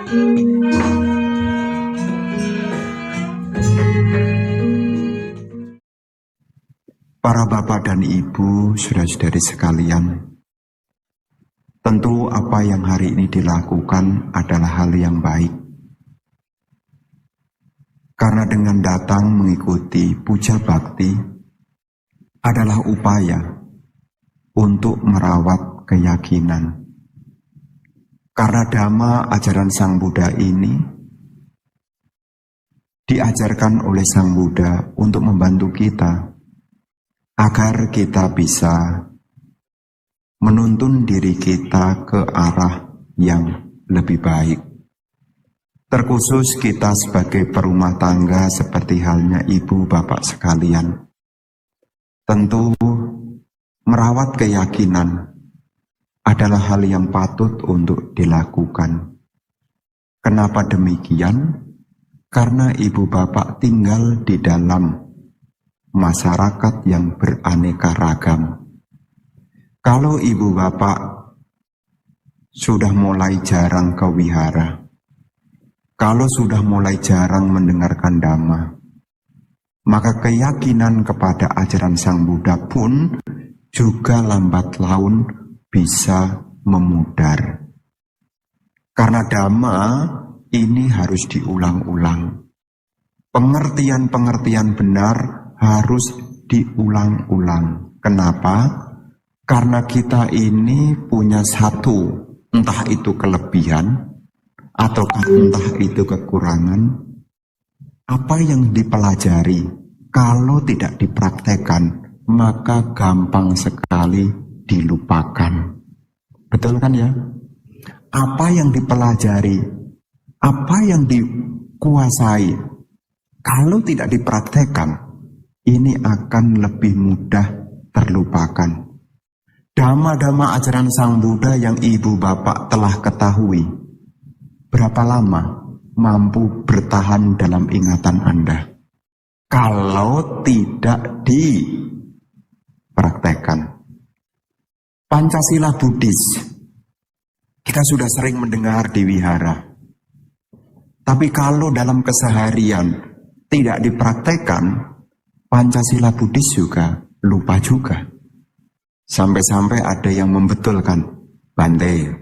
Para bapak dan ibu, saudara-saudari sekalian, tentu apa yang hari ini dilakukan adalah hal yang baik. Karena dengan datang mengikuti puja bakti adalah upaya untuk merawat keyakinan. Karena dhamma ajaran Sang Buddha ini diajarkan oleh Sang Buddha untuk membantu kita agar kita bisa menuntun diri kita ke arah yang lebih baik. Terkhusus kita sebagai perumah tangga seperti halnya ibu bapak sekalian. Tentu merawat keyakinan adalah hal yang patut untuk dilakukan. Kenapa demikian? Karena ibu bapak tinggal di dalam masyarakat yang beraneka ragam. Kalau ibu bapak sudah mulai jarang ke wihara, kalau sudah mulai jarang mendengarkan dhamma, maka keyakinan kepada ajaran Sang Buddha pun juga lambat laun bisa memudar. Karena dhamma ini harus diulang-ulang. Pengertian-pengertian benar harus diulang-ulang. Kenapa? Karena kita ini punya satu, entah itu kelebihan, atau entah itu kekurangan. Apa yang dipelajari, kalau tidak dipraktekkan, maka gampang sekali dilupakan. Betul kan ya? Apa yang dipelajari, apa yang dikuasai, kalau tidak dipraktekkan, ini akan lebih mudah terlupakan. Dhamma-dhamma ajaran Sang Buddha yang ibu bapak telah ketahui, berapa lama mampu bertahan dalam ingatan Anda? Kalau tidak dipraktekkan. Pancasila Buddhis, kita sudah sering mendengar di wihara. Tapi kalau dalam keseharian tidak dipraktekkan, Pancasila Buddhis juga lupa juga. Sampai-sampai ada yang membetulkan, Bante,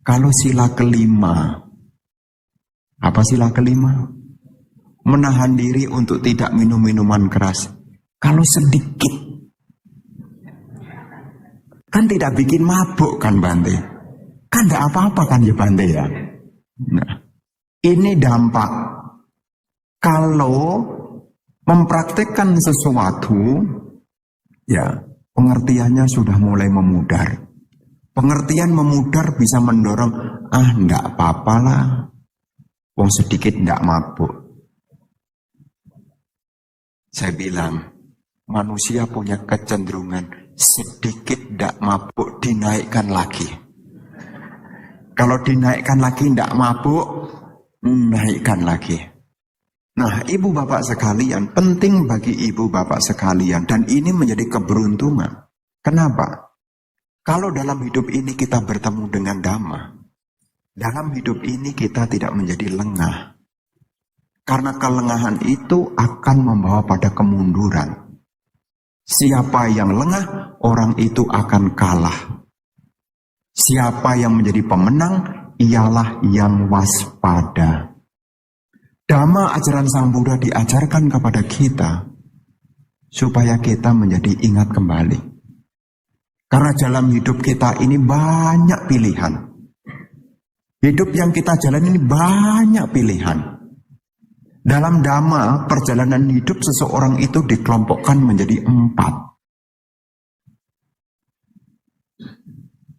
kalau sila kelima, apa sila kelima? Menahan diri untuk tidak minum minuman keras. Kalau sedikit, kan tidak bikin mabuk kan Bante? Kan tidak apa-apa kan ya Bante ya? Nah, ini dampak. Kalau mempraktekkan sesuatu, ya pengertiannya sudah mulai memudar. Pengertian memudar bisa mendorong, enggak apa-apa lah, wong sedikit enggak mabuk. Saya bilang, manusia punya kecenderungan sedikit enggak mabuk dinaikkan lagi. Kalau dinaikkan lagi enggak mabuk, naikkan lagi. Nah, ibu bapak sekalian, penting bagi ibu bapak sekalian, dan ini menjadi keberuntungan. Kenapa? Kalau dalam hidup ini kita bertemu dengan dhamma, dalam hidup ini kita tidak menjadi lengah. Karena kelengahan itu akan membawa pada kemunduran. Siapa yang lengah, orang itu akan kalah. Siapa yang menjadi pemenang, ialah yang waspada. Dhamma ajaran Sang Buddha diajarkan kepada kita supaya kita menjadi ingat kembali. Karena dalam hidup kita ini banyak pilihan. Hidup yang kita jalani ini banyak pilihan. Dalam dhamma, perjalanan hidup seseorang itu dikelompokkan menjadi 4.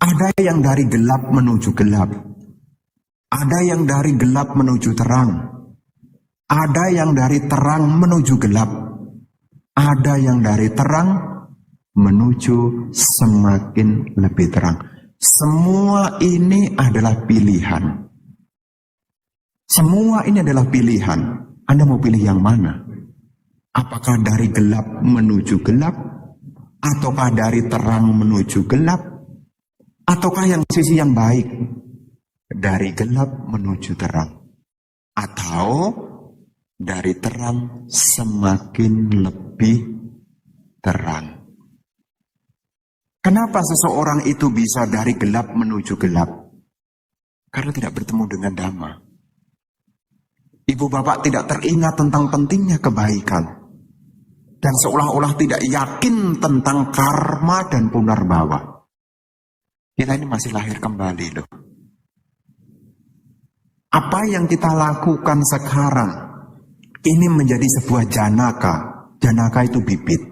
Ada yang dari gelap menuju gelap. Ada yang dari gelap menuju terang. Ada yang dari terang menuju gelap. Ada yang dari terang menuju semakin lebih terang. Semua ini adalah pilihan. Semua ini adalah pilihan. Anda mau pilih yang mana? Apakah dari gelap menuju gelap? Ataukah dari terang menuju gelap? Ataukah yang sisi yang baik? dari gelap menuju terang, atau dari terang semakin lebih terang. Kenapa seseorang itu bisa dari gelap menuju gelap? Karena tidak bertemu dengan Dhamma. Ibu bapak tidak teringat tentang pentingnya kebaikan. Dan seolah-olah tidak yakin tentang karma dan punarbawa. Kita ini masih lahir kembali loh. Apa yang kita lakukan sekarang, ini menjadi sebuah janaka. Janaka itu bibit.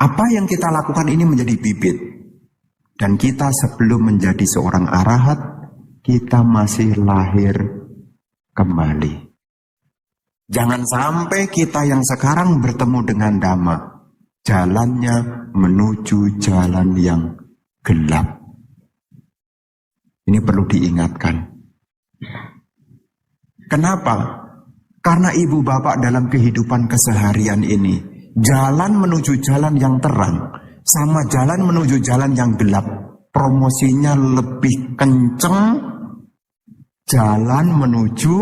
Apa yang kita lakukan ini menjadi bibit. Dan kita sebelum menjadi seorang arahat, kita masih lahir kembali. Jangan sampai kita yang sekarang bertemu dengan Dhamma, jalannya menuju jalan yang gelap. Ini perlu diingatkan. Kenapa? Karena ibu bapak dalam kehidupan keseharian ini, jalan menuju jalan yang terang, sama jalan menuju jalan yang gelap, promosinya lebih kenceng jalan menuju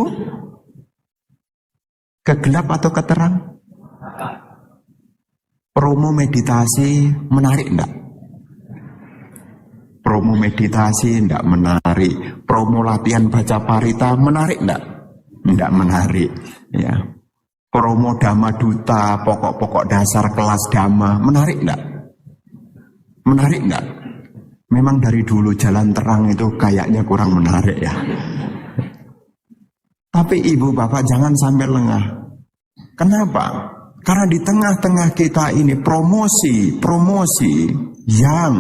ke gelap atau ke terang? Promo meditasi menarik enggak? Promo meditasi enggak menarik. Promo latihan baca parita menarik enggak? Enggak menarik. Ya. Promo Dhamma Duta, pokok-pokok dasar kelas Dhamma, menarik enggak? Menarik enggak? Memang dari dulu jalan terang itu kayaknya kurang menarik ya. Tapi ibu bapak jangan sampai lengah. Kenapa? Karena di tengah-tengah kita ini promosi yang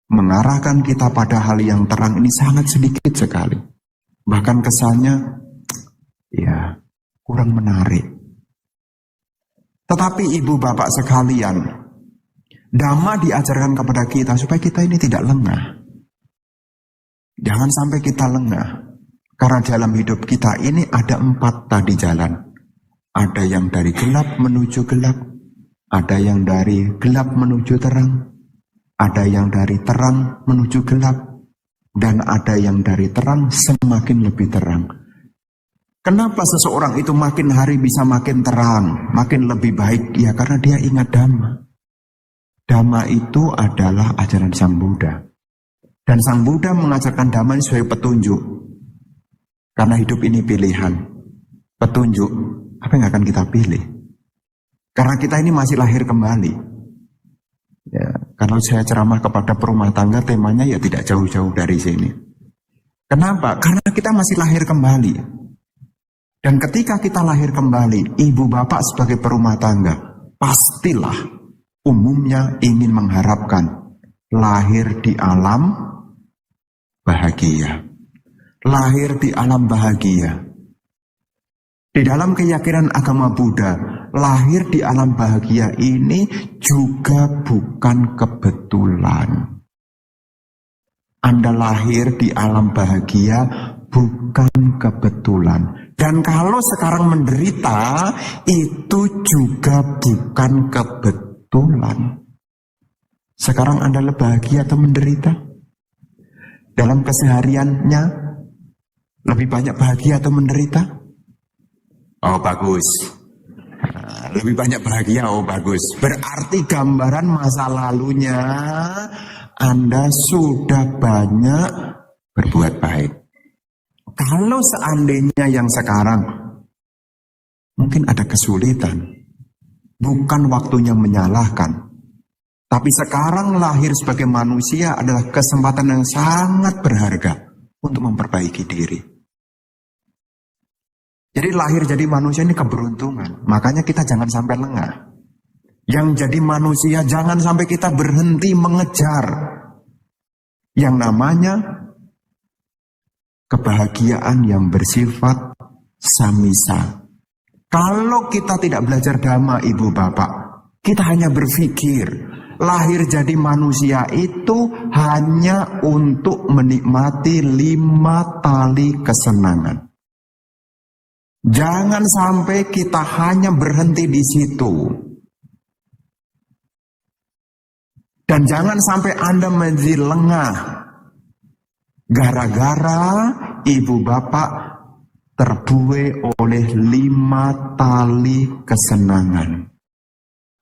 mengarahkan kita pada hal yang terang ini sangat sedikit sekali. Bahkan kesannya ya kurang menarik. Tetapi ibu bapak sekalian, Dhamma diajarkan kepada kita supaya kita ini tidak lengah. Jangan sampai kita lengah. Karena dalam hidup kita ini ada 4 tadi jalan. Ada yang dari gelap menuju gelap. Ada yang dari gelap menuju terang. Ada yang dari terang menuju gelap. Dan ada yang dari terang semakin lebih terang. Kenapa seseorang itu makin hari bisa makin terang, makin lebih baik? Ya karena dia ingat Dhamma. Dhamma itu adalah ajaran Sang Buddha. Dan Sang Buddha mengajarkan Dhamma ini sebagai petunjuk. Karena hidup ini pilihan. Petunjuk, apa yang akan kita pilih? Karena kita ini masih lahir kembali. Ya, kalau saya ceramah kepada perumah tangga, temanya ya tidak jauh-jauh dari sini. Kenapa? Karena kita masih lahir kembali. Dan ketika kita lahir kembali, ibu bapak sebagai perumah tangga, pastilah umumnya ingin mengharapkan lahir di alam bahagia. Lahir di alam bahagia. Di dalam keyakinan agama Buddha, lahir di alam bahagia ini juga bukan kebetulan. Anda lahir di alam bahagia bukan kebetulan. Dan kalau sekarang menderita, itu juga bukan kebetulan. Sekarang Anda lebih bahagia atau menderita? Dalam kesehariannya, lebih banyak bahagia atau menderita? Oh bagus. Lebih banyak bahagia, oh bagus. Berarti gambaran masa lalunya Anda sudah banyak berbuat baik. Kalau seandainya yang sekarang mungkin ada kesulitan, bukan waktunya menyalahkan. Tapi sekarang lahir sebagai manusia adalah kesempatan yang sangat berharga untuk memperbaiki diri. Jadi lahir jadi manusia ini keberuntungan. Makanya kita jangan sampai lengah. Yang jadi manusia jangan sampai kita berhenti mengejar yang namanya kebahagiaan yang bersifat samisa. Kalau kita tidak belajar Dhamma ibu bapak, kita hanya berpikir lahir jadi manusia itu hanya untuk menikmati 5 tali kesenangan. Jangan sampai kita hanya berhenti di situ. Dan jangan sampai Anda menjadi lengah. Gara-gara ibu bapak terbuai oleh 5 tali kesenangan.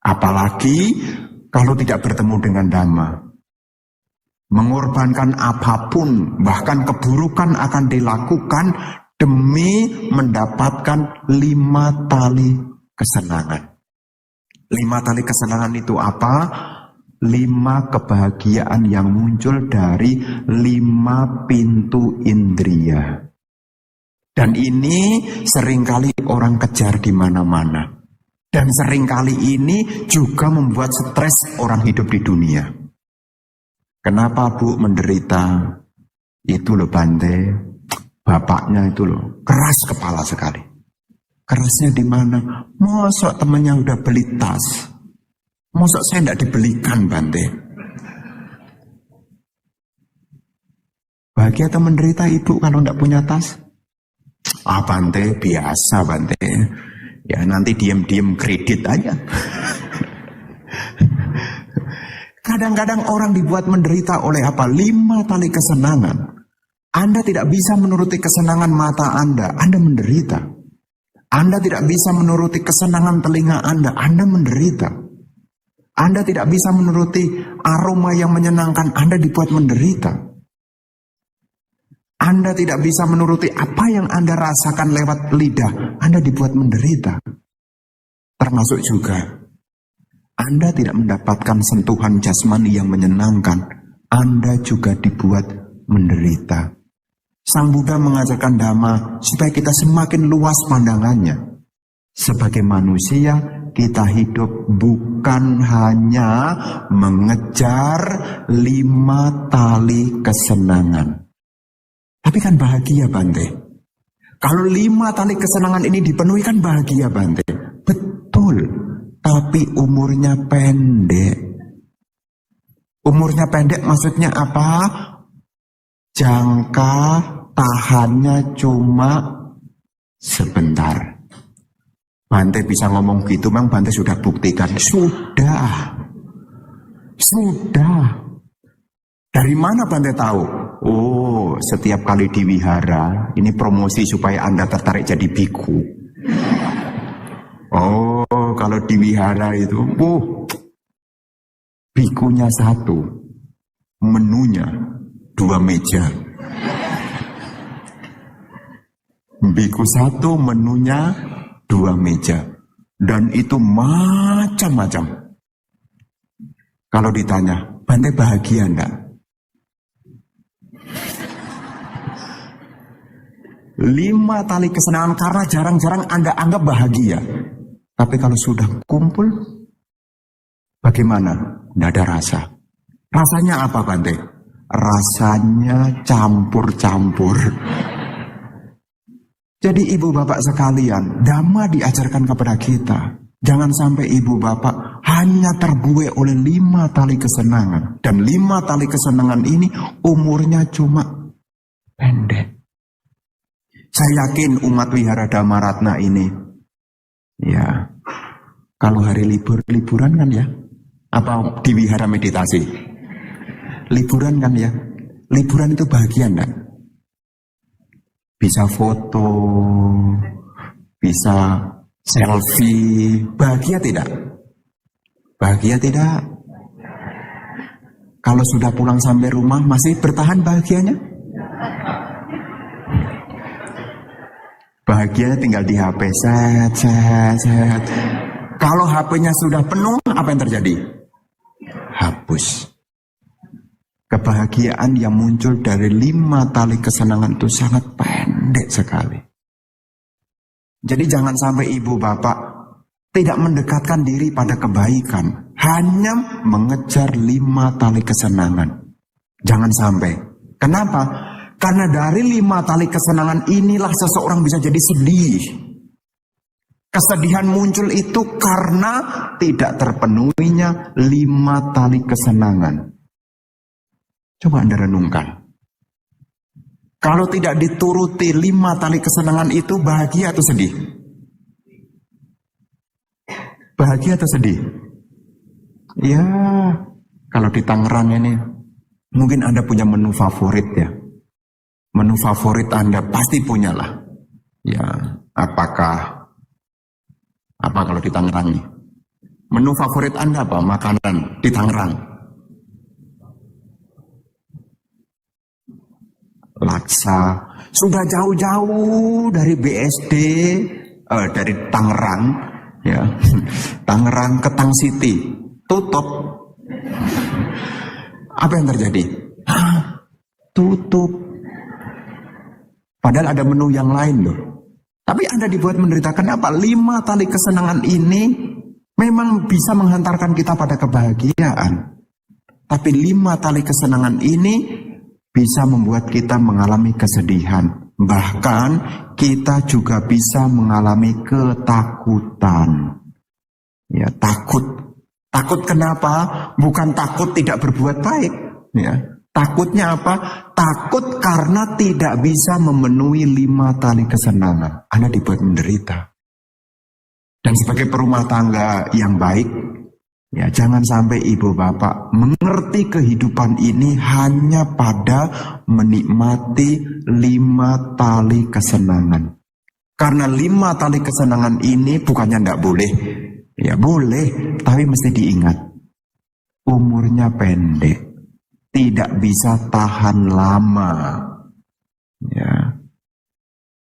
Apalagi kalau tidak bertemu dengan Dhamma. Mengorbankan apapun, bahkan keburukan akan dilakukan demi mendapatkan 5 tali kesenangan. 5 tali kesenangan itu apa? 5 kebahagiaan yang muncul dari 5 pintu indria. Dan ini seringkali orang kejar di mana-mana. Dan seringkali ini juga membuat stres orang hidup di dunia. Kenapa Bu menderita? Itu loh Bante, bapaknya itu loh keras kepala sekali. Kerasnya di mana? Mosok temannya udah beli tas, mosok saya tidak dibelikan Bante. Bahagia atau menderita ibu kalau tidak punya tas? Bante biasa Bante. Ya nanti diem-diem kredit aja. Kadang-kadang orang dibuat menderita oleh apa? 5 tali kesenangan. Anda tidak bisa menuruti kesenangan mata Anda menderita. Anda tidak bisa menuruti kesenangan telinga Anda menderita. Anda tidak bisa menuruti aroma yang menyenangkan, Anda dibuat menderita. Anda tidak bisa menuruti apa yang Anda rasakan lewat lidah, Anda dibuat menderita. Termasuk juga, Anda tidak mendapatkan sentuhan jasmani yang menyenangkan, Anda juga dibuat menderita. Sang Buddha mengajarkan Dhamma supaya kita semakin luas pandangannya. Sebagai manusia, kita hidup bukan hanya mengejar 5 tali kesenangan. Tapi kan bahagia Bante. Kalau 5 tali kesenangan ini dipenuhi kan bahagia Bante. Betul. Tapi umurnya pendek. Umurnya pendek maksudnya apa? Jangka tahannya cuma sebentar. Bante bisa ngomong gitu, memang Bante sudah buktikan. Sudah. Dari mana Bante tahu? Oh, setiap kali di wihara, ini promosi supaya Anda tertarik jadi biku. Oh, kalau di wihara itu, bikunya 1, menunya 2 meja. Biku 1, menunya 2 meja. Dan itu macam-macam. Kalau ditanya, Bante bahagia enggak? 5 tali kesenangan karena jarang-jarang Anda anggap bahagia. Tapi kalau sudah kumpul, bagaimana? Tidak ada rasa. Rasanya apa Bante? Rasanya campur-campur. Jadi ibu bapak sekalian, Dhamma diajarkan kepada kita. Jangan sampai ibu bapak hanya terbuai oleh 5 tali kesenangan. Dan 5 tali kesenangan ini umurnya cuma pendek. Saya yakin umat Wihara Dhamma Ratna ini, ya, kalau hari libur, liburan kan ya? Apa di wihara meditasi? Liburan kan ya? Liburan itu bahagia enggak? Bisa foto, bisa selfie, bahagia tidak? Bahagia tidak? Kalau sudah pulang sampai rumah masih bertahan bahagianya? Bahagianya tinggal di HP, set. Kalau HP-nya sudah penuh, apa yang terjadi? Hapus. Kebahagiaan yang muncul dari 5 tali kesenangan itu sangat pendek sekali. Jadi jangan sampai ibu bapak tidak mendekatkan diri pada kebaikan, hanya mengejar 5 tali kesenangan. Jangan sampai. Kenapa? Karena dari 5 tali kesenangan inilah seseorang bisa jadi sedih. Kesedihan muncul itu karena tidak terpenuhinya 5 tali kesenangan. Coba Anda renungkan. Kalau tidak dituruti 5 tali kesenangan itu bahagia atau sedih? Bahagia atau sedih? Ya, kalau di Tangerang ini mungkin Anda punya menu favorit ya. Menu favorit Anda pasti punyalah. Ya, apa kalau di Tangerang nih? Menu favorit Anda apa? Makanan di Tangerang. Laksa. Sudah jauh-jauh dari BSD, dari Tangerang, ya. Tangerang ke Tang City, tutup. Apa yang terjadi? Tutup. Padahal ada menu yang lain loh. Tapi Anda dibuat menderita. Kenapa? 5 tali kesenangan ini memang bisa menghantarkan kita pada kebahagiaan. Tapi 5 tali kesenangan ini bisa membuat kita mengalami kesedihan. Bahkan kita juga bisa mengalami ketakutan. Ya, takut. Takut kenapa? Bukan takut tidak berbuat baik. Ya. Takutnya apa? Takut karena tidak bisa memenuhi 5 tali kesenangan. Anda dibuat menderita. Dan sebagai perumah tangga yang baik, ya jangan sampai ibu bapak mengerti kehidupan ini hanya pada menikmati 5 tali kesenangan. Karena 5 tali kesenangan ini bukannya tidak boleh. Ya boleh, tapi mesti diingat. Umurnya pendek. Tidak bisa tahan lama. Ya.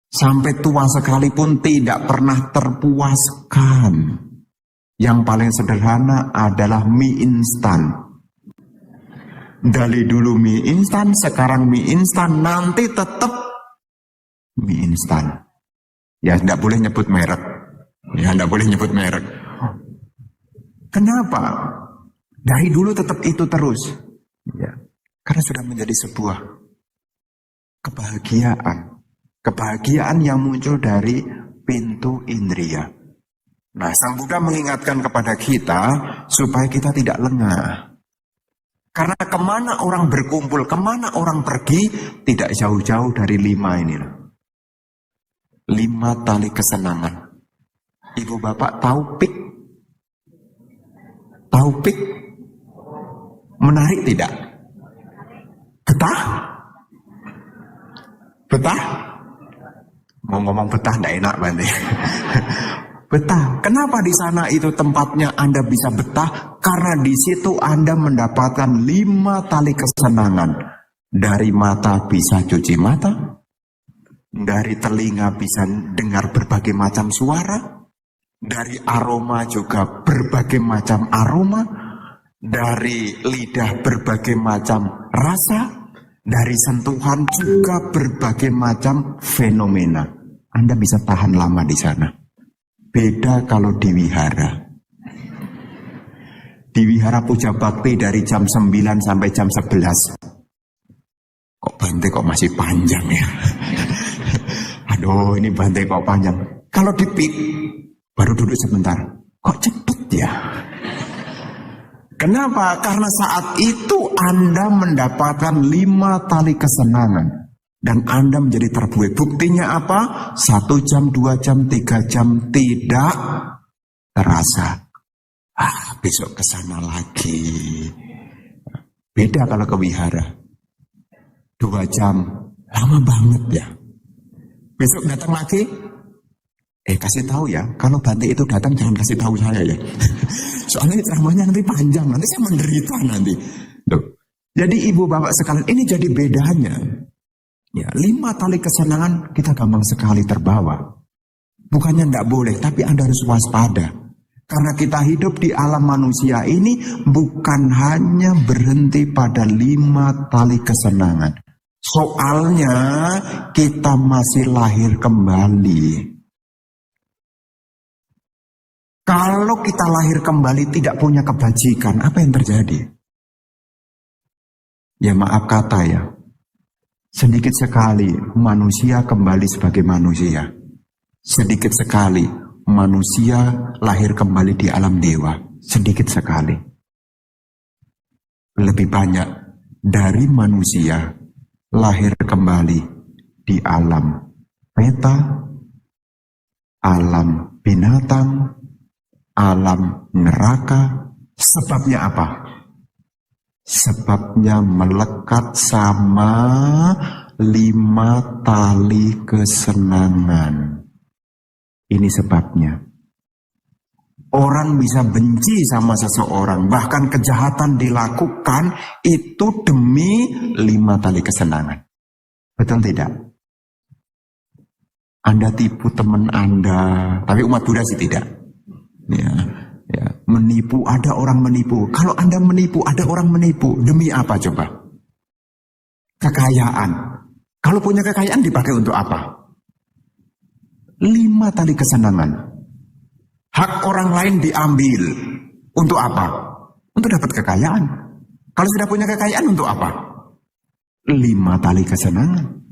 Sampai tua sekalipun tidak pernah terpuaskan. Yang paling sederhana adalah mie instan. Dari dulu mie instan, sekarang mie instan, nanti tetap mie instan. Ya, tidak boleh nyebut merek. Ya, tidak boleh nyebut merek. Kenapa? Dari dulu tetap itu terus. Ya, karena sudah menjadi sebuah kebahagiaan. Kebahagiaan yang muncul dari pintu indria. Nah, Sang Buddha mengingatkan kepada kita supaya kita tidak lengah. Karena kemana orang berkumpul, kemana orang pergi, tidak jauh-jauh dari 5 ini. 5 tali kesenangan. Ibu bapak tahu pik? Tahu pik? Menarik tidak? Betah? Betah? Mau ngomong betah tidak enak berarti. Betah. Kenapa di sana itu tempatnya Anda bisa betah? Karena di situ Anda mendapatkan 5 tali kesenangan. Dari mata bisa cuci mata. Dari telinga bisa dengar berbagai macam suara. Dari aroma juga berbagai macam aroma. Dari lidah berbagai macam rasa. Dari sentuhan juga berbagai macam fenomena. Anda bisa tahan lama di sana. Beda kalau di wihara. Di wihara puja bakti dari jam 9 sampai jam 11. Kok Bante kok masih panjang ya? Aduh, ini Bante kok panjang. Kalau di pik, baru duduk sebentar. Kok cepet ya? Kenapa? Karena saat itu Anda mendapatkan 5 tali kesenangan. Dan Anda menjadi terbuai. Buktinya apa? 1 jam, 2 jam, 3 jam tidak terasa. Besok ke sana lagi. Beda kalau ke wihara. 2 jam, lama banget ya. Besok datang lagi. Kasih tahu ya, kalau Bante itu datang jangan kasih tahu saya ya. Soalnya ceramahnya nanti panjang, nanti saya menderita nanti. Tuh. Jadi ibu bapak sekalian, ini jadi bedanya. Ya, 5 tali kesenangan kita gampang sekali terbawa. Bukannya tidak boleh, tapi Anda harus waspada. Karena kita hidup di alam manusia ini bukan hanya berhenti pada 5 tali kesenangan. Soalnya kita masih lahir kembali. Kalau kita lahir kembali tidak punya kebajikan, apa yang terjadi? Ya maaf kata ya. Sedikit sekali manusia kembali sebagai manusia. Sedikit sekali manusia lahir kembali di alam dewa. Sedikit sekali. Lebih banyak dari manusia lahir kembali di alam peta, alam binatang, alam neraka. Sebabnya apa? Sebabnya melekat sama 5 tali kesenangan. Ini sebabnya. Orang bisa benci sama seseorang, bahkan kejahatan dilakukan itu demi 5 tali kesenangan. Betul tidak? Anda tipu teman Anda, tapi umat Buddha sih tidak. Ya, menipu, ada orang menipu. Kalau Anda menipu, ada orang menipu. Demi apa coba? Kekayaan. Kalau punya kekayaan dipakai untuk apa? 5 tali kesenangan. Hak orang lain diambil. Untuk apa? Untuk dapat kekayaan. Kalau sudah punya kekayaan untuk apa? 5 tali kesenangan.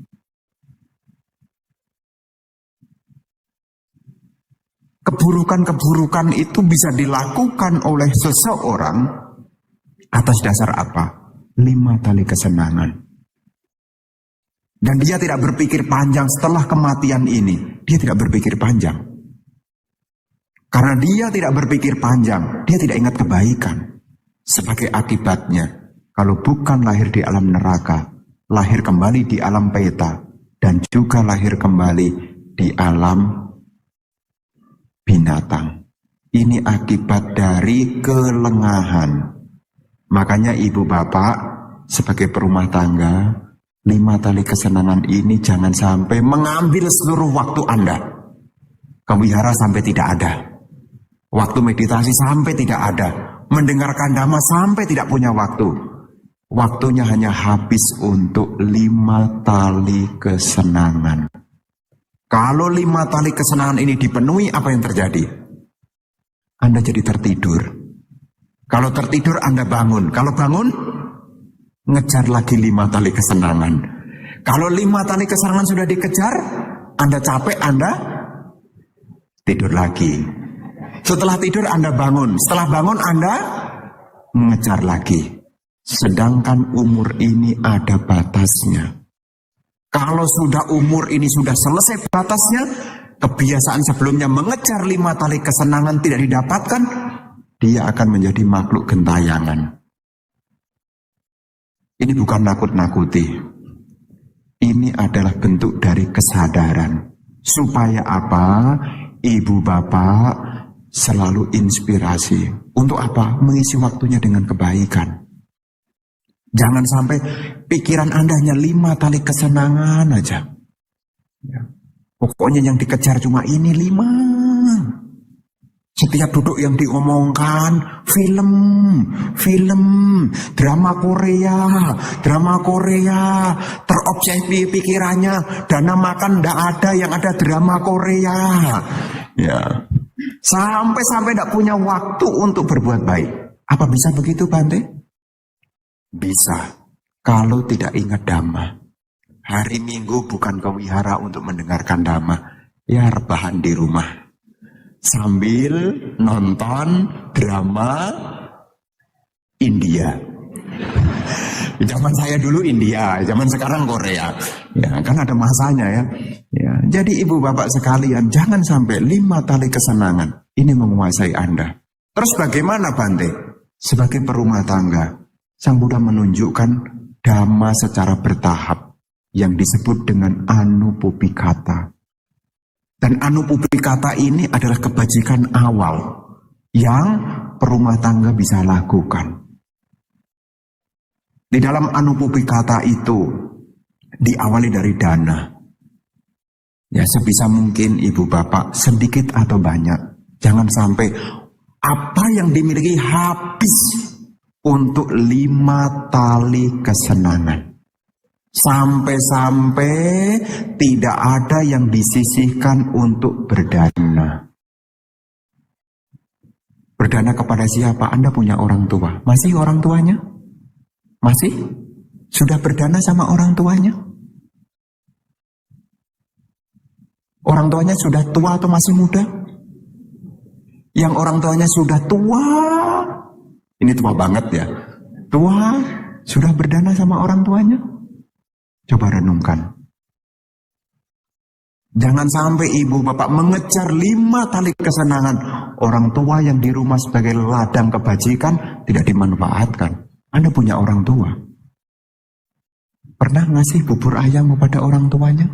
Keburukan-keburukan itu bisa dilakukan oleh seseorang atas dasar apa? 5 tali kesenangan. Dan dia tidak berpikir panjang setelah kematian ini. Dia tidak berpikir panjang. Karena dia tidak berpikir panjang, dia tidak ingat kebaikan. Sebagai akibatnya, kalau bukan lahir di alam neraka, lahir kembali di alam peta, dan juga lahir kembali di alam binatang. Ini akibat dari kelengahan. Makanya ibu bapak sebagai perumah tangga, 5 tali kesenangan ini jangan sampai mengambil seluruh waktu Anda. Kewihara sampai tidak ada. Waktu meditasi sampai tidak ada. Mendengarkan dhamma sampai tidak punya waktu. Waktunya hanya habis untuk 5 tali kesenangan. Kalau 5 tali kesenangan ini dipenuhi, apa yang terjadi? Anda jadi tertidur. Kalau tertidur Anda bangun. Kalau bangun, ngejar lagi 5 tali kesenangan. Kalau 5 tali kesenangan sudah dikejar, Anda capek, Anda tidur lagi. Setelah tidur Anda bangun. Setelah bangun Anda ngejar lagi. Sedangkan umur ini ada batasnya. Kalau sudah umur ini sudah selesai batasnya, kebiasaan sebelumnya mengejar 5 tali kesenangan tidak didapatkan, dia akan menjadi makhluk gentayangan. Ini bukan nakut-nakuti. Ini adalah bentuk dari kesadaran. Supaya apa? Ibu bapak selalu inspirasi. Untuk apa? Mengisi waktunya dengan kebaikan. Jangan sampai pikiran Anda hanya 5 tali kesenangan aja. Ya. Pokoknya yang dikejar cuma ini 5. Setiap duduk yang diomongkan, film, drama Korea, terobsesi pikirannya, dana makan ndak ada, yang ada drama Korea. Ya. Sampai tidak punya waktu untuk berbuat baik. Apa bisa begitu, Bante? Bisa. Kalau tidak ingat dhamma. Hari Minggu bukan ke wihara untuk mendengarkan dhamma. Ya rebahan di rumah. Sambil nonton drama India. Zaman saya dulu India, zaman sekarang Korea. Ya, kan ada masanya ya. Ya, jadi ibu bapak sekalian, jangan sampai 5 tali kesenangan ini menguasai Anda. Terus bagaimana, Bante? Sebagai perumah tangga, Sang Buddha menunjukkan dhamma secara bertahap yang disebut dengan anupubbikata. Dan anupubbikata ini adalah kebajikan awal yang perumah tangga bisa lakukan. Di dalam anupubbikata itu diawali dari dana. Ya, sebisa mungkin ibu bapak sedikit atau banyak. Jangan sampai apa yang dimiliki habis untuk 5 tali kesenangan. Sampai-sampai tidak ada yang disisihkan untuk berdana. Berdana kepada siapa? Anda punya orang tua. Masih orang tuanya? Masih? Sudah berdana sama orang tuanya? Orang tuanya sudah tua atau masih muda? Yang orang tuanya sudah tua, ini tua banget ya. Tua, sudah berdana sama orang tuanya? Coba renungkan. Jangan sampai ibu bapak mengejar 5 tali kesenangan. Orang tua yang di rumah sebagai ladang kebajikan tidak dimanfaatkan. Anda punya orang tua. Pernah ngasih bubur ayam kepada orang tuanya?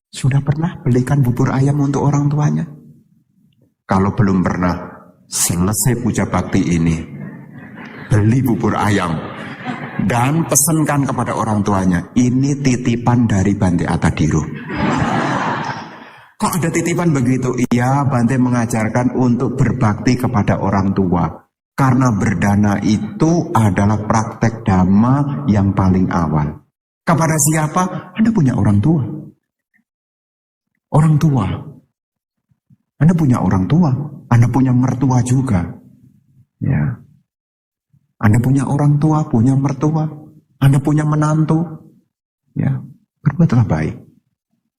Sudah pernah belikan bubur ayam untuk orang tuanya? Kalau belum pernah, selesai puja bakti ini, beli bubur ayam dan pesankan kepada orang tuanya, ini titipan dari Bante Atadiru. Kok ada titipan begitu? Iya, Bante mengajarkan untuk berbakti kepada orang tua. Karena berdana itu adalah praktek dhamma yang paling awal. Kepada siapa? Anda punya orang tua. Orang tua. Anda punya orang tua. Anda punya mertua juga. Ya. Anda punya orang tua, punya mertua. Anda punya menantu. Ya. Berbuatlah baik.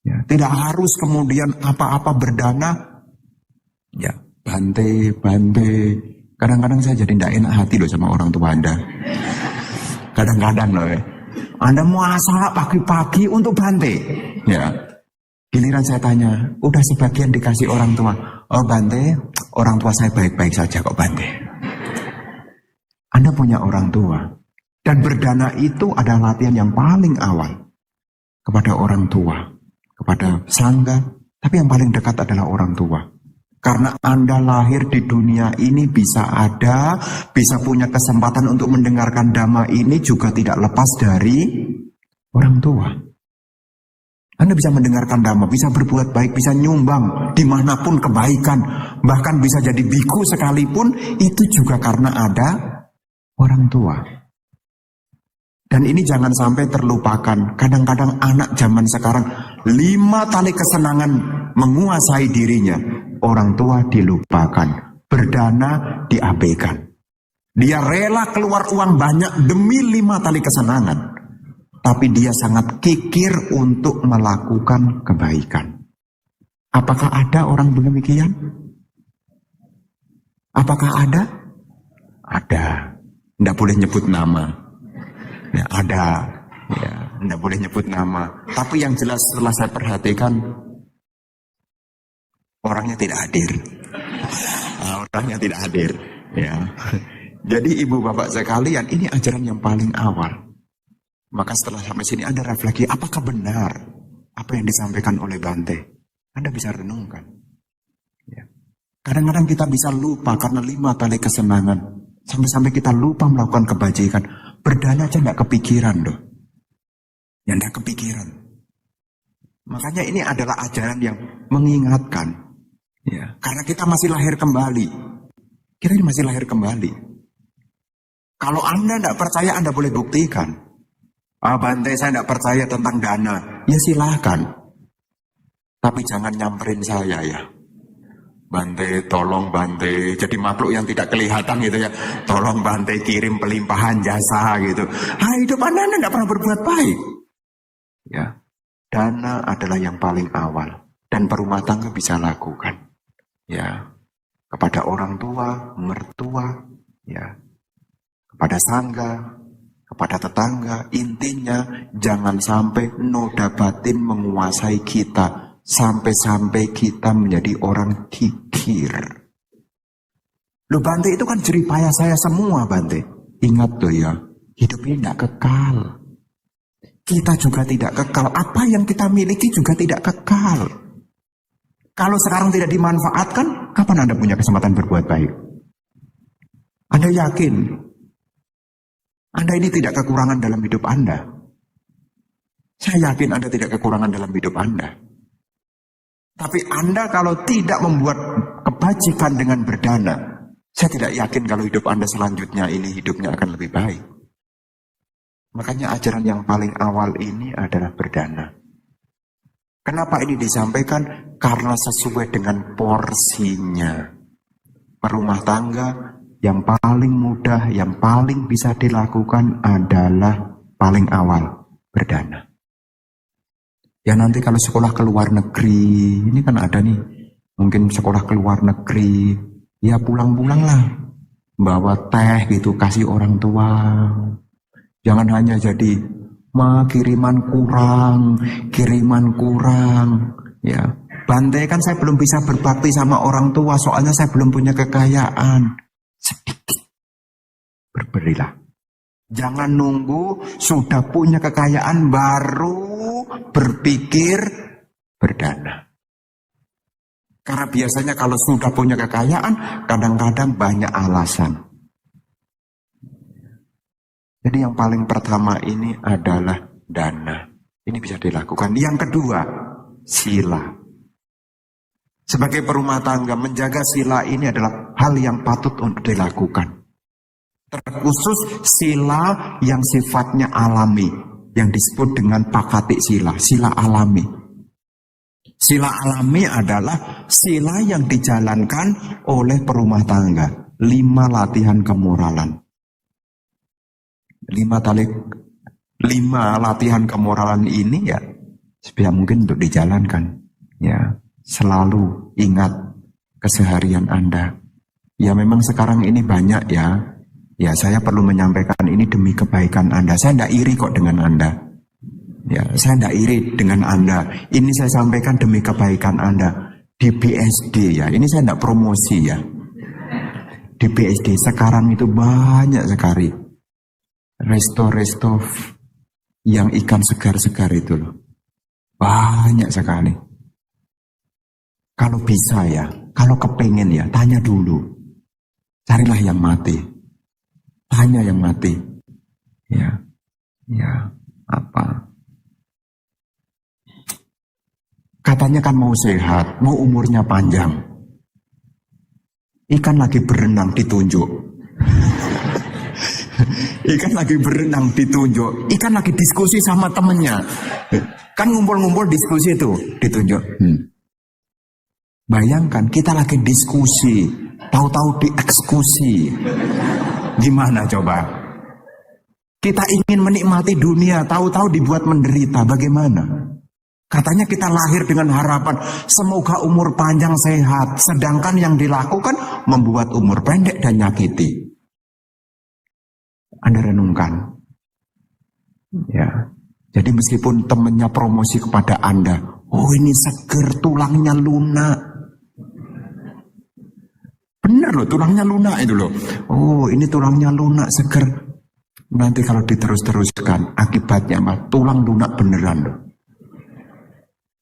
Ya. Tidak harus kemudian apa-apa berdana. Ya. Bante. Kadang-kadang saya jadi tidak enak hati loh sama orang tua Anda. Kadang-kadang loh. Anda muasa pagi-pagi untuk Bante. Ya. Giliran saya tanya, udah sebagian dikasih orang tua. Oh Bante, orang tua saya baik-baik saja kok Bante. Anda punya orang tua. Dan berdana itu adalah latihan yang paling awal. Kepada orang tua. Kepada sangga. Tapi yang paling dekat adalah orang tua. Karena Anda lahir di dunia ini bisa punya kesempatan untuk mendengarkan dhamma ini juga tidak lepas dari orang tua. Anda bisa mendengarkan dhamma, bisa berbuat baik, bisa nyumbang dimanapun kebaikan. Bahkan bisa jadi biku sekalipun, itu juga karena ada orang tua. Dan ini jangan sampai terlupakan. Kadang-kadang anak zaman sekarang 5 tali kesenangan menguasai dirinya. Orang tua dilupakan, berdana diabaikan. Dia rela keluar uang banyak demi 5 tali kesenangan. Tapi dia sangat kikir untuk melakukan kebaikan. Apakah ada orang demikian? Apakah ada? Ada. Tidak boleh nyebut nama. Ya, ada. Ya, tidak boleh nyebut nama. Tapi yang jelas setelah saya perhatikan, orangnya tidak hadir. Orangnya tidak hadir. Ya. Jadi ibu bapak sekalian, ini ajaran yang paling awal. Maka setelah sampai sini Anda refleksi, apakah benar apa yang disampaikan oleh Bante? Anda bisa renungkan. Ya. Kadang-kadang kita bisa lupa karena 5 tali kesenangan. Sampai-sampai kita lupa melakukan kebajikan. Berdana aja nggak kepikiran loh. Ya nggak kepikiran. Makanya ini adalah ajaran yang mengingatkan. Ya. Karena kita masih lahir kembali. Kita ini masih lahir kembali. Kalau Anda nggak percaya, Anda boleh buktikan. Bante, saya tidak percaya tentang dana. Ya silahkan. Tapi jangan nyamperin saya ya. Bante, tolong Bante. Jadi makhluk yang tidak kelihatan gitu ya. Tolong Bante kirim pelimpahan jasa gitu. Hidup Anda tidak pernah berbuat baik. Ya. Dana adalah yang paling awal. Dan berumah tangga bisa lakukan. Ya. Kepada orang tua, mertua. Ya. Kepada sangga. Kepada tetangga, intinya jangan sampai noda batin menguasai kita. Sampai-sampai kita menjadi orang kikir. Loh Bante, itu kan jeripaya saya semua Bante. Ingat tuh ya, hidup ini tidak kekal. Kita juga tidak kekal. Apa yang kita miliki juga tidak kekal. Kalau sekarang tidak dimanfaatkan, kapan Anda punya kesempatan berbuat baik? Anda yakin Anda ini tidak kekurangan dalam hidup Anda? Saya yakin Anda tidak kekurangan dalam hidup Anda. Tapi Anda kalau tidak membuat kebajikan dengan berdana, saya tidak yakin kalau hidup Anda selanjutnya ini hidupnya akan lebih baik. Makanya ajaran yang paling awal ini adalah berdana. Kenapa ini disampaikan? Karena sesuai dengan porsinya. Perumah tangga yang paling mudah, yang paling bisa dilakukan adalah paling awal, berdana. Ya nanti kalau sekolah ke luar negeri, ini kan ada nih, mungkin sekolah ke luar negeri, ya pulang-pulang lah, bawa teh gitu, kasih orang tua. Jangan hanya jadi, kiriman kurang, ya. Bante kan saya belum bisa berbakti sama orang tua, soalnya saya belum punya kekayaan. Sedikit berberilah. Jangan nunggu sudah punya kekayaan baru berpikir berdana. Karena biasanya kalau sudah punya kekayaan, kadang-kadang banyak alasan. Jadi yang paling pertama ini adalah dana. Ini bisa dilakukan. Yang kedua, sila. Sebagai perumah tangga, menjaga sila ini adalah hal yang patut untuk dilakukan. Terkhusus sila yang sifatnya alami, yang disebut dengan pakati sila, sila alami. Sila alami adalah sila yang dijalankan oleh perumah tangga. 5 latihan kemoralan. 5 latihan kemoralan ini ya sebisa mungkin untuk dijalankan. Ya, selalu ingat keseharian Anda. Ya memang sekarang ini banyak ya. Ya saya perlu menyampaikan ini demi kebaikan Anda. Saya tidak iri kok dengan Anda. Ya, saya tidak iri dengan Anda. Ini saya sampaikan demi kebaikan Anda. Di BSD ya, ini saya tidak promosi ya. Di BSD sekarang itu banyak sekali resto-resto yang ikan segar-segar itu loh. Banyak sekali. Kalau bisa ya, kalau kepengen ya, tanya dulu. Carilah yang mati. Tanya yang mati. Ya, apa? Katanya kan mau sehat, mau umurnya panjang. Ikan lagi berenang ditunjuk. Ikan lagi berenang ditunjuk. Ikan lagi diskusi sama temennya. Kan ngumpul-ngumpul diskusi itu ditunjuk. Bayangkan kita lagi diskusi, tahu-tahu dieksekusi. Gimana coba? Kita ingin menikmati dunia, tahu-tahu dibuat menderita. Bagaimana? Katanya kita lahir dengan harapan semoga umur panjang sehat, sedangkan yang dilakukan membuat umur pendek dan nyakiti. Anda renungkan. Ya. Jadi meskipun temannya promosi kepada Anda, oh ini seger, tulangnya lunak. Bener loh, tulangnya lunak itu loh. Oh ini tulangnya lunak, seger. Nanti kalau diterus-teruskan, akibatnya mah tulang lunak beneran loh.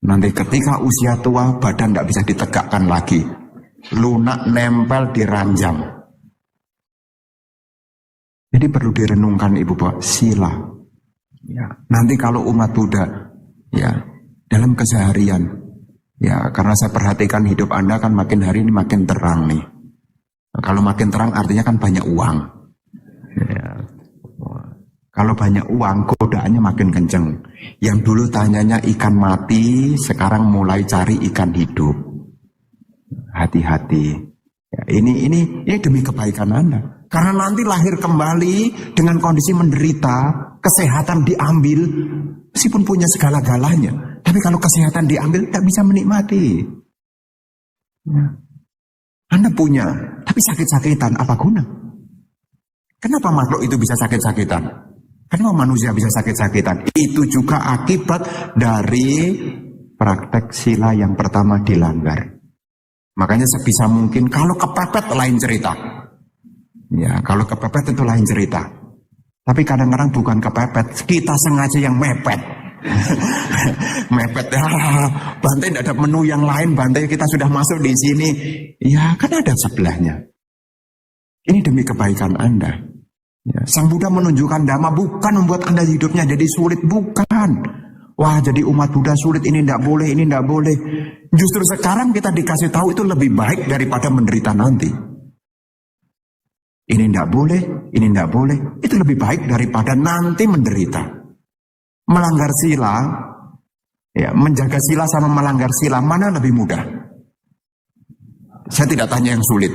Nanti ketika usia tua, badan tidak bisa ditegakkan lagi. Lunak nempel di ranjang. Jadi perlu direnungkan Ibu Bapak, sila. Ya, nanti kalau umat Buddha, ya dalam keseharian, ya karena saya perhatikan hidup Anda kan makin hari ini makin terang nih. Nah, kalau makin terang artinya kan banyak uang. Ya. Kalau banyak uang, godaannya makin kenceng. Yang dulu tanyanya ikan mati, sekarang mulai cari ikan hidup. Hati-hati. Ya, ini demi kebaikan Anda. Karena nanti lahir kembali dengan kondisi menderita, kesehatan diambil, meskipun punya segala-galanya. Tapi kalau kesehatan diambil, tak bisa menikmati. Ya. Anda punya, tapi sakit-sakitan, apa guna? Kenapa makhluk itu bisa sakit-sakitan? Kenapa manusia bisa sakit-sakitan? Itu juga akibat dari praktek sila yang pertama dilanggar. Makanya sebisa mungkin kalau kepepet lain cerita. Ya, kalau kepepet itu lain cerita. Tapi kadang-kadang bukan kepepet, kita sengaja yang mepet. Mepet ya, Bantai tidak ada menu yang lain, Bantai kita sudah masuk di sini. Ya, kan ada sebelahnya. Ini demi kebaikan Anda. Ya, Sang Buddha menunjukkan dhamma bukan membuat Anda hidupnya jadi sulit, bukan. Wah jadi umat Buddha sulit, ini tidak boleh, ini tidak boleh. Justru sekarang kita dikasih tahu itu lebih baik daripada menderita nanti. Ini tidak boleh, ini tidak boleh. Itu lebih baik daripada nanti menderita. Melanggar sila, ya menjaga sila sama melanggar sila, mana lebih mudah? Saya tidak tanya yang sulit.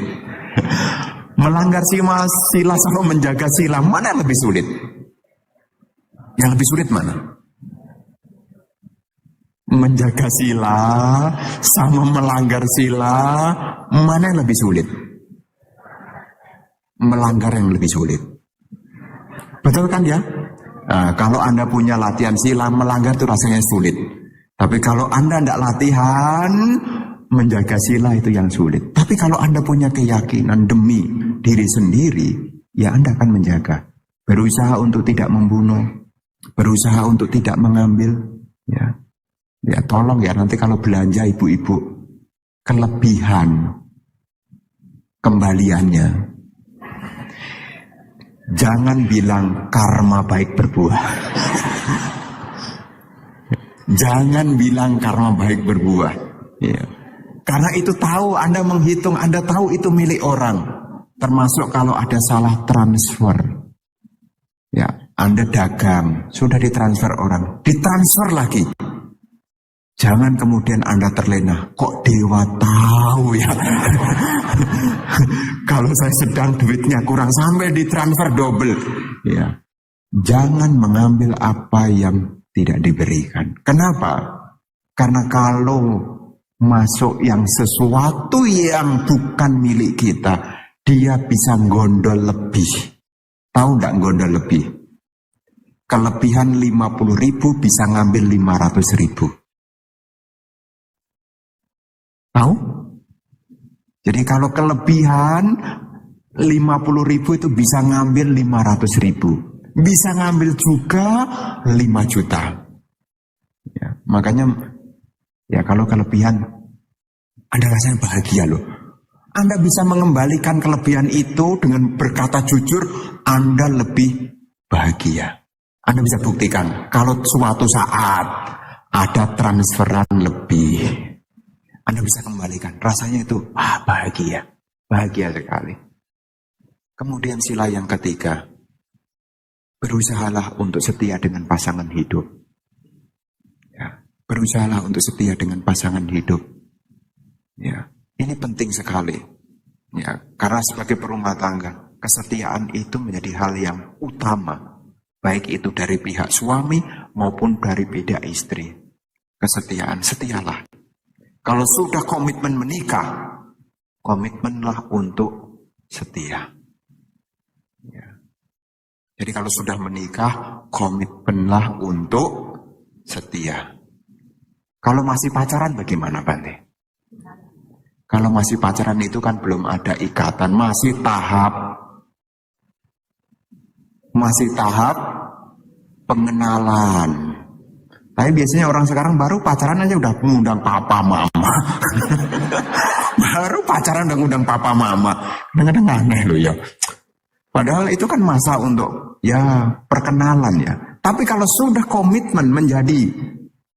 Melanggar sila sama menjaga sila, mana yang lebih sulit? Yang lebih sulit mana? Menjaga sila sama melanggar sila, mana yang lebih sulit? Melanggar yang lebih sulit. Betul kan ya? Nah, kalau Anda punya latihan sila, melanggar itu rasanya sulit. Tapi kalau Anda tidak latihan, menjaga sila itu yang sulit. Tapi kalau Anda punya keyakinan demi diri sendiri, ya Anda akan menjaga. berusaha untuk tidak membunuh, berusaha untuk tidak mengambil. Ya tolong ya, nanti kalau belanja ibu-ibu, kelebihan kembaliannya. Jangan bilang karma baik berbuah. Jangan bilang karma baik berbuah. Ya. Karena itu tahu, Anda menghitung, Anda tahu itu milik orang. Termasuk kalau ada salah transfer. Ya, Anda dagang, sudah ditransfer orang, ditransfer lagi. Jangan kemudian Anda terlena, kok dewa tahu ya. Kalau saya sedang duitnya kurang sampai ditransfer double. Ya. Jangan mengambil apa yang tidak diberikan. Kenapa? Karena kalau masuk yang sesuatu yang bukan milik kita, dia bisa gondol lebih. Tahu enggak gondol lebih? Kelebihan 50.000 bisa ngambil 500.000. Tahu? Jadi kalau kelebihan 50.000 itu bisa ngambil 500.000. Bisa ngambil juga 5 juta. Ya, makanya ya kalau kelebihan Anda rasanya bahagia loh. Anda bisa mengembalikan kelebihan itu dengan berkata jujur, Anda lebih bahagia. Anda bisa buktikan kalau suatu saat ada transferan lebih, Anda bisa kembalikan. Rasanya itu bahagia. Bahagia sekali. Kemudian sila yang ketiga, berusahalah untuk setia dengan pasangan hidup. Ya, berusahalah untuk setia dengan pasangan hidup. Ya, ini penting sekali. Ya, karena sebagai perumah tangga, kesetiaan itu menjadi hal yang utama. Baik itu dari pihak suami maupun dari pihak istri. Kesetiaan, setialah. Kalau sudah komitmen menikah, komitmenlah untuk setia. Ya. Jadi kalau sudah menikah, komitmenlah untuk setia. Kalau masih pacaran bagaimana, Bante? Kalau masih pacaran itu kan belum ada ikatan, masih tahap pengenalan. Tapi biasanya orang sekarang baru pacaran aja udah mengundang papa mama. Baru pacaran udah ngundang papa mama. Kadang-kadang aneh loh ya. Padahal itu kan masa untuk ya perkenalan ya. Tapi kalau sudah komitmen menjadi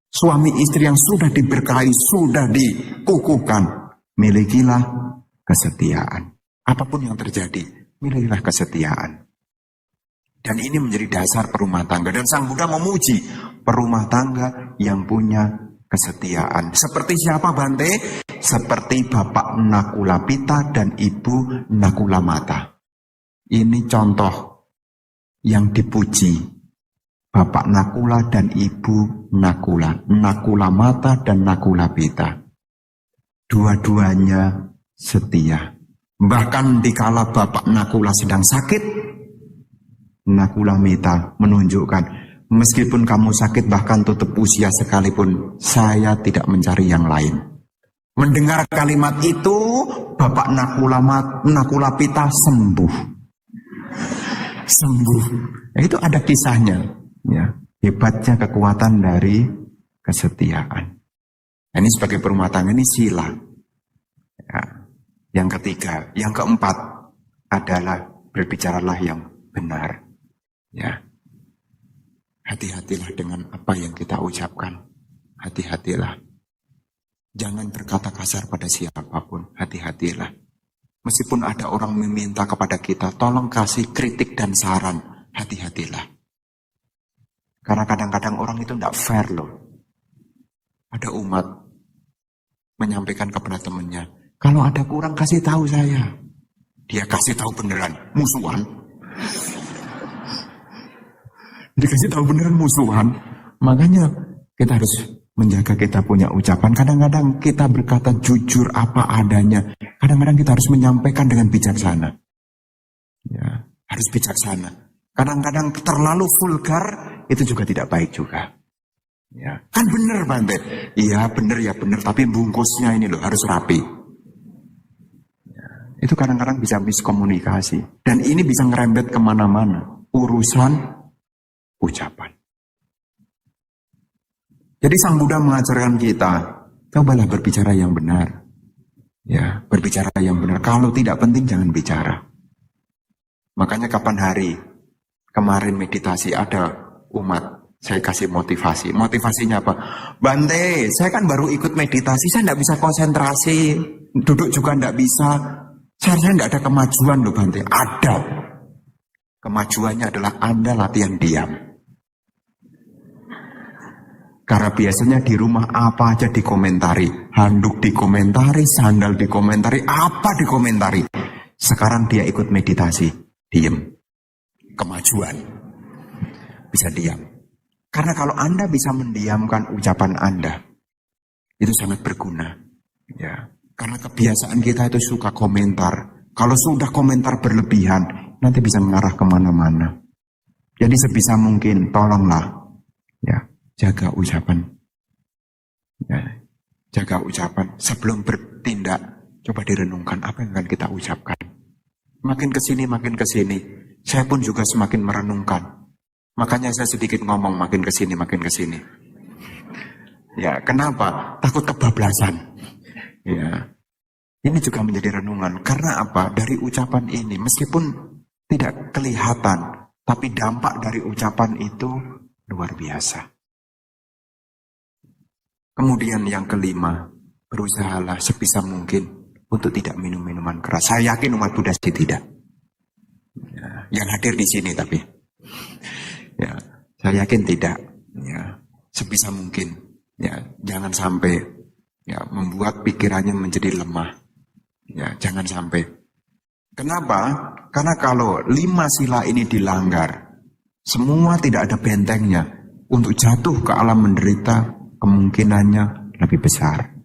suami istri yang sudah diberkahi, sudah dikukuhkan, milikilah kesetiaan. Apapun yang terjadi, milikilah kesetiaan. Dan ini menjadi dasar perumah tangga. Dan Sang Buddha memuji perumah tangga yang punya kesetiaan. Seperti siapa, Bante? Seperti Bapak Nakulapita dan Ibu Nakulamata. Ini contoh yang dipuji. Bapak Nakula dan Ibu Nakula. Nakulamata dan Nakulapita. Dua-duanya setia. Bahkan dikala Bapak Nakula sedang sakit, Nakulamita menunjukkan, meskipun kamu sakit bahkan tutup usia sekalipun, saya tidak mencari yang lain. Mendengar kalimat itu, Bapak Nakulapita sembuh. Ya, itu ada kisahnya. Ya, hebatnya kekuatan dari kesetiaan. Nah, ini sebagai perumah tangga ini sila. Ya. Yang ketiga, yang keempat adalah berbicaralah yang benar. Ya, hati-hatilah dengan apa yang kita ucapkan. Hati-hatilah. Jangan berkata kasar pada siapapun. Hati-hatilah. Meskipun ada orang meminta kepada kita, tolong kasih kritik dan saran. Hati-hatilah. Karena kadang-kadang orang itu tidak fair loh. Ada umat menyampaikan kepada temannya, kalau ada kurang kasih tahu saya. Dia kasih tahu beneran, musuhan. Dikasih tahu beneran musuhan. Makanya kita harus menjaga kita punya ucapan. Kadang-kadang kita berkata jujur apa adanya. Kadang-kadang kita harus menyampaikan dengan bijaksana. Ya, harus bijaksana. Kadang-kadang terlalu vulgar itu juga tidak baik juga. Ya, kan bener Bante. Iya bener ya bener. Tapi bungkusnya ini loh harus rapi. Ya, itu kadang-kadang bisa miskomunikasi. Dan ini bisa ngerembet kemana-mana. urusan ucapan. Jadi Sang Buddha mengajarkan kita, cobalah berbicara yang benar. Ya, berbicara yang benar. Kalau tidak penting jangan bicara. Makanya kapan hari kemarin meditasi ada umat, saya kasih motivasi. Motivasinya apa? Bante, saya kan baru ikut meditasi, saya tidak bisa konsentrasi, duduk juga tidak bisa. Saya tidak ada kemajuan loh Bante. Ada. Kemajuannya adalah Anda latihan diam. Karena biasanya di rumah apa aja dikomentari. Handuk dikomentari, sandal dikomentari, apa dikomentari. Sekarang dia ikut meditasi, diam. Kemajuan. Bisa diam. Karena kalau Anda bisa mendiamkan ucapan Anda, itu sangat berguna. Ya. Karena kebiasaan kita itu suka komentar. Kalau sudah komentar berlebihan, nanti bisa mengarah kemana-mana. Jadi sebisa mungkin, tolonglah. Ya. Jaga ucapan. Ya, jaga ucapan. Sebelum bertindak, coba direnungkan apa yang akan kita ucapkan. Makin kesini, makin kesini. Saya pun juga semakin merenungkan. Makanya saya sedikit ngomong makin kesini, makin kesini. Ya, kenapa? Takut kebablasan. Ya, ini juga menjadi renungan. Karena apa? Dari ucapan ini, meskipun tidak kelihatan, tapi dampak dari ucapan itu luar biasa. Kemudian yang kelima, berusahalah sebisa mungkin untuk tidak minum minuman keras. Saya yakin umat Buddha tidak. Ya, yang hadir di sini tapi, ya, saya yakin tidak. Ya, sebisa mungkin, ya, jangan sampai ya membuat pikirannya menjadi lemah. Ya, jangan sampai. Kenapa? Karena kalau 5 sila ini dilanggar, semua tidak ada bentengnya untuk jatuh ke alam menderita. Kemungkinannya lebih besar.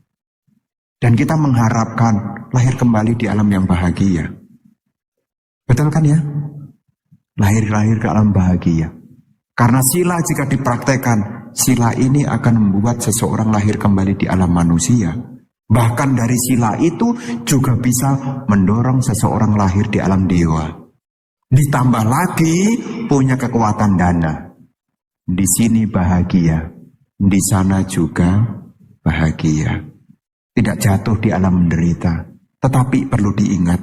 Dan kita mengharapkan lahir kembali di alam yang bahagia. Betul kan ya? Lahir ke alam bahagia. Karena sila jika dipraktekkan, sila ini akan membuat seseorang lahir kembali di alam manusia. Bahkan dari sila itu juga bisa mendorong seseorang lahir di alam dewa. Ditambah lagi punya kekuatan dana. Di sini bahagia. Di sana juga bahagia. Tidak jatuh di alam menderita. Tetapi perlu diingat,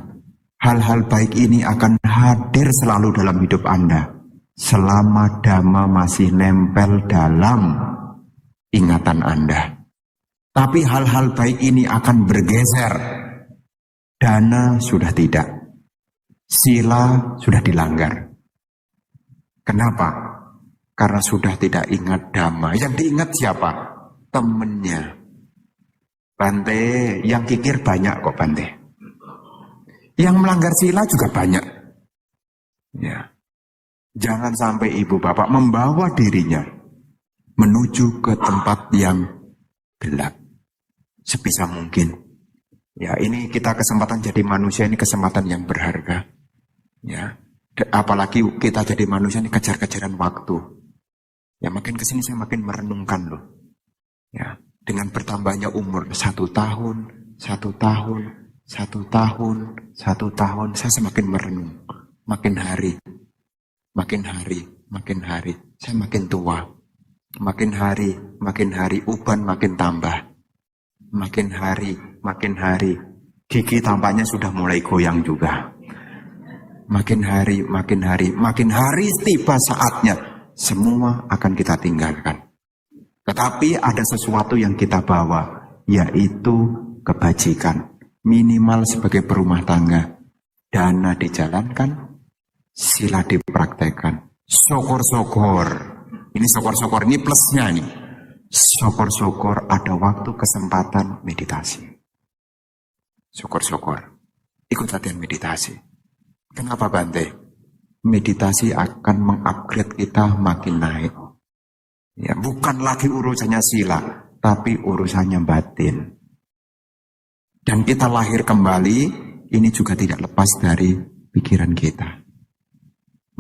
hal-hal baik ini akan hadir selalu dalam hidup Anda. Selama Dhamma masih nempel dalam ingatan Anda. Tapi hal-hal baik ini akan bergeser. Dana sudah tidak. Sila sudah dilanggar. Kenapa? Karena sudah tidak ingat Dhamma. Yang diingat siapa? Temennya. Bante, yang kikir banyak kok Bante. Yang melanggar sila juga banyak. Ya. Jangan sampai ibu bapak membawa dirinya menuju ke tempat yang gelap. Sebisa mungkin. Ya, ini kita kesempatan jadi manusia, ini kesempatan yang berharga. Ya. Apalagi kita jadi manusia ini kejar-kejaran waktu. Ya, makin kesini saya makin merenungkan loh. Ya, dengan bertambahnya umur 1 tahun, 1 tahun, 1 tahun, 1 tahun, saya semakin merenung. Makin hari, saya makin tua. Makin hari, uban makin tambah. Makin hari, gigi tampaknya sudah mulai goyang juga. Makin hari tiba saatnya. Semua akan kita tinggalkan. Tetapi ada sesuatu yang kita bawa, yaitu kebajikan. Minimal sebagai berumah tangga. Dana dijalankan, sila dipraktekkan. Syukur-syukur. Ini syukur-syukur, ini plusnya nih. Syukur-syukur ada waktu kesempatan meditasi. Syukur-syukur. Ikut latihan meditasi. Kenapa Bante? Meditasi akan mengupgrade kita makin naik. Ya, bukan lagi urusannya sila, tapi urusannya batin. Dan kita lahir kembali, ini juga tidak lepas dari pikiran kita.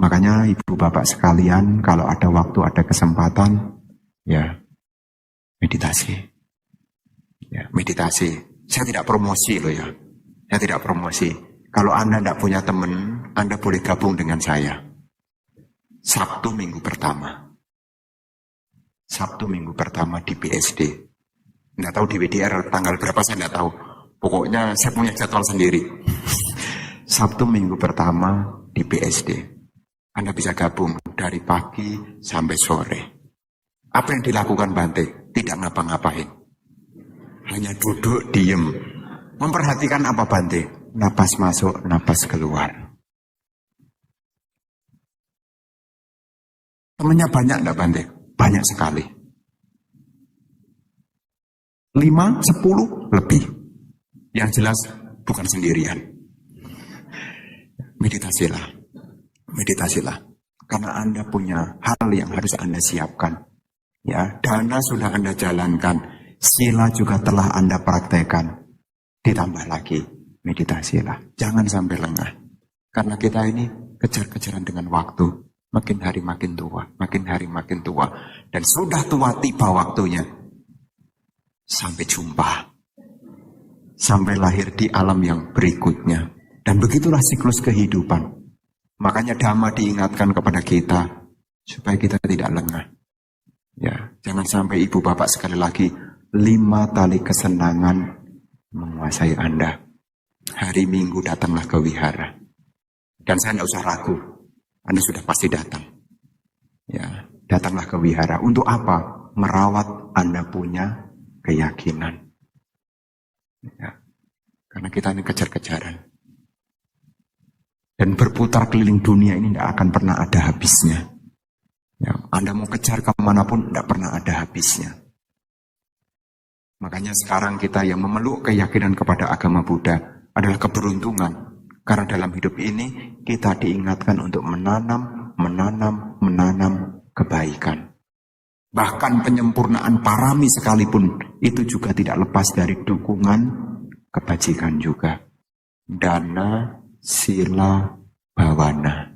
Makanya ibu bapak sekalian, kalau ada waktu, ada kesempatan, ya meditasi. Ya, meditasi. Saya tidak promosi loh ya. Saya tidak promosi. Kalau Anda tidak punya teman, Anda boleh gabung dengan saya. Sabtu minggu pertama. Sabtu minggu pertama di BSD. Nggak tahu di WDR tanggal berapa saya nggak tahu. Pokoknya saya punya jadwal sendiri. Sabtu minggu pertama di BSD. Anda bisa gabung dari pagi sampai sore. Apa yang dilakukan Bante? Tidak ngapa-ngapain. Hanya duduk, diem. Memperhatikan apa Bante? Napas masuk, napas keluar. Temannya banyak enggak Bante? Banyak sekali. 5, 10, lebih. Yang jelas bukan sendirian. Meditasilah. Meditasilah. Karena Anda punya hal yang harus Anda siapkan. Ya, dana sudah Anda jalankan. Sila juga telah Anda praktekkan. Ditambah lagi, meditasilah. Jangan sampai lengah. Karena kita ini kejar-kejaran dengan waktu. Makin hari makin tua. Makin hari makin tua. Dan sudah tua tiba waktunya. Sampai jumpa. Sampai lahir di alam yang berikutnya. Dan begitulah siklus kehidupan. Makanya Dhamma diingatkan kepada kita. Supaya kita tidak lengah. Ya, jangan sampai ibu bapak sekali lagi 5 tali kesenangan menguasai Anda. Hari Minggu datanglah ke wihara. Dan saya tidak usah ragu. Anda sudah pasti datang. Ya, datanglah ke wihara. Untuk apa? Merawat Anda punya keyakinan. Ya, karena kita ini kejar-kejaran. Dan berputar keliling dunia ini tidak akan pernah ada habisnya. Ya, Anda mau kejar kemanapun tidak pernah ada habisnya. Makanya sekarang kita yang memeluk keyakinan kepada agama Buddha adalah keberuntungan. Karena dalam hidup ini kita diingatkan untuk menanam kebaikan. Bahkan penyempurnaan parami sekalipun itu juga tidak lepas dari dukungan kebajikan juga. Dana, sila, bhawana.